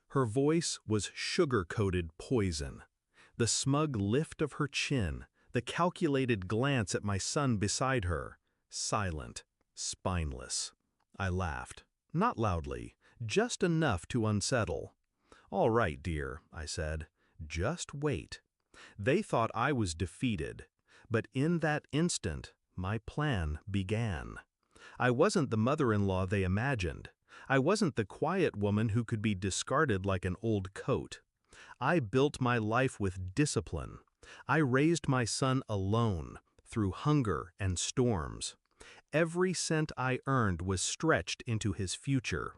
Her voice was sugar-coated poison. The smug lift of her chin, the calculated glance at my son beside her, silent, spineless. I laughed, not loudly, just enough to unsettle. "All right, dear," I said, "just wait." They thought I was defeated, but in that instant, my plan began. I wasn't the mother-in-law they imagined. I wasn't the quiet woman who could be discarded like an old coat. I built my life with discipline. I raised my son alone, through hunger and storms. Every cent I earned was stretched into his future.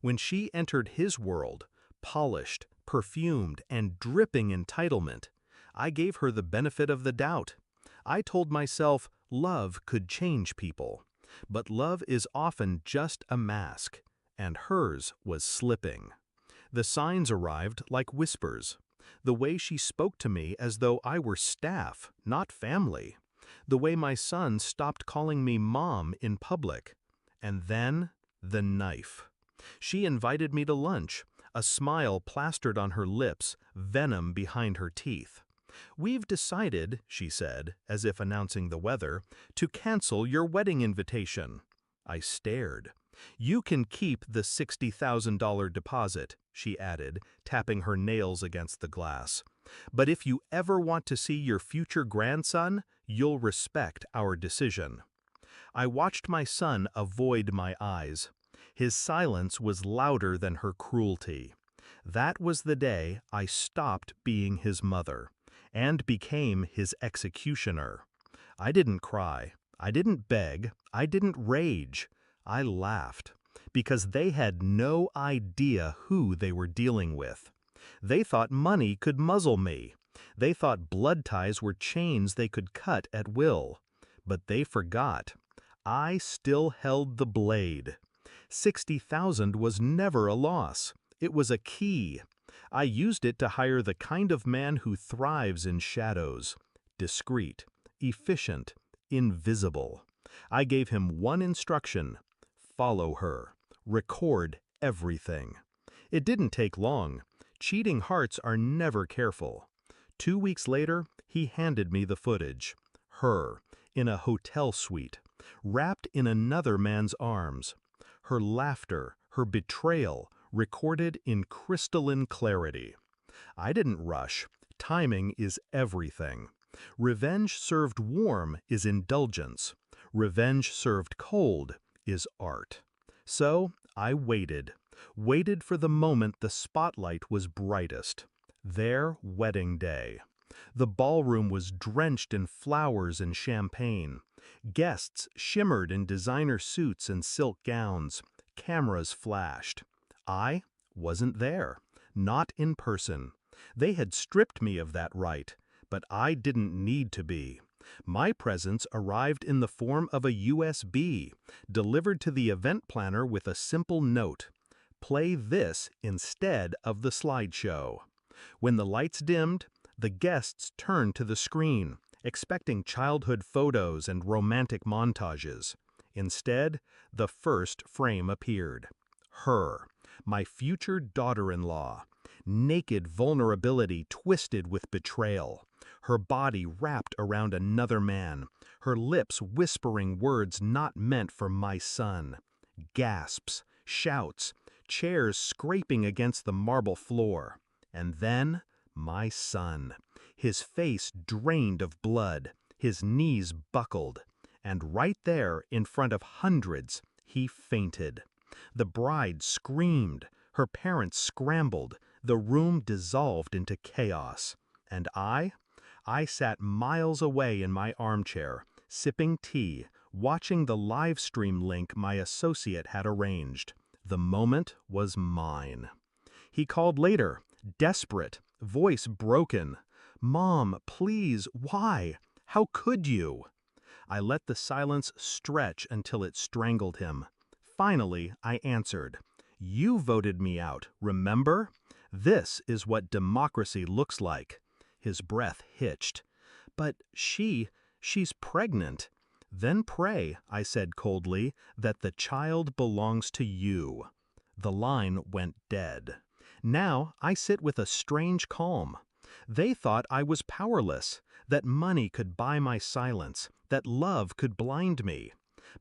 When she entered his world, polished, perfumed, and dripping entitlement, I gave her the benefit of the doubt. I told myself love could change people. But love is often just a mask, and hers was slipping. The signs arrived like whispers. The way she spoke to me as though I were staff, not family. The way my son stopped calling me mom in public. And then, the knife. She invited me to lunch, a smile plastered on her lips, venom behind her teeth. "We've decided," she said, as if announcing the weather, "to cancel your wedding invitation." I stared. "You can keep the $60,000 deposit," she added, tapping her nails against the glass. "But if you ever want to see your future grandson, you'll respect our decision." I watched my son avoid my eyes. His silence was louder than her cruelty. That was the day I stopped being his mother and became his executioner. I didn't cry, I didn't beg, I didn't rage. I laughed, because they had no idea who they were dealing with. They thought money could muzzle me. They thought blood ties were chains they could cut at will. But they forgot. I still held the blade. 60,000 was never a loss. It was a key. I used it to hire the kind of man who thrives in shadows. Discreet, efficient, invisible. I gave him one instruction: follow her. Record everything. It didn't take long. Cheating hearts are never careful. 2 weeks later, he handed me the footage. Her, in a hotel suite, wrapped in another man's arms. Her laughter, her betrayal, recorded in crystalline clarity. I didn't rush. Timing is everything. Revenge served warm is indulgence. Revenge served cold is art. So I waited for the moment the spotlight was brightest. Their wedding day. The ballroom was drenched in flowers and champagne. Guests shimmered in designer suits and silk gowns. Cameras flashed. I wasn't there, not in person. They had stripped me of that right, but I didn't need to be. My presence arrived in the form of a USB, delivered to the event planner with a simple note: play this instead of the slideshow. When the lights dimmed, the guests turned to the screen, expecting childhood photos and romantic montages. Instead, the first frame appeared. Her, my future daughter-in-law. Naked vulnerability twisted with betrayal. Her body wrapped around another man. Her lips whispering words not meant for my son. Gasps, shouts, chairs scraping against the marble floor. And then, my son. His face drained of blood, his knees buckled. And right there, in front of hundreds, he fainted. The bride screamed. Her parents scrambled. The room dissolved into chaos. And I sat miles away in my armchair, sipping tea, watching the live stream link my associate had arranged. The moment was mine. He called later, desperate, voice broken. "Mom, please, why? How could you?" I let the silence stretch until it strangled him. Finally, I answered. "You voted me out, remember? This is what democracy looks like." His breath hitched. "But she's pregnant." "Then pray," I said coldly, "that the child belongs to you." The line went dead. Now I sit with a strange calm. They thought I was powerless, that money could buy my silence, that love could blind me.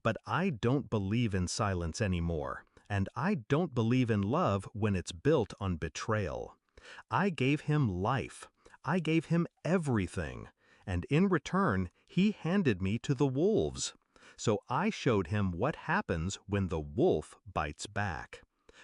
But I don't believe in silence anymore, and I don't believe in love when it's built on betrayal. I gave him life. I gave him everything. And in return, he handed me to the wolves. So I showed him what happens when the wolf bites back.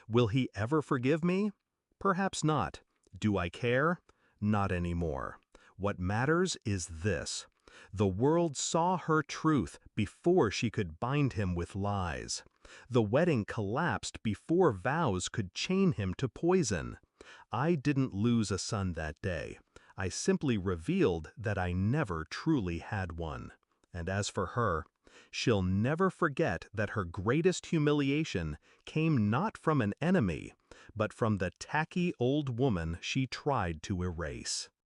Will he ever forgive me? Perhaps not. Do I care? Not anymore. What matters is this. The world saw her truth before she could bind him with lies. The wedding collapsed before vows could chain him to poison. I didn't lose a son that day. I simply revealed that I never truly had one. And as for her, she'll never forget that her greatest humiliation came not from an enemy, but from the tacky old woman she tried to erase.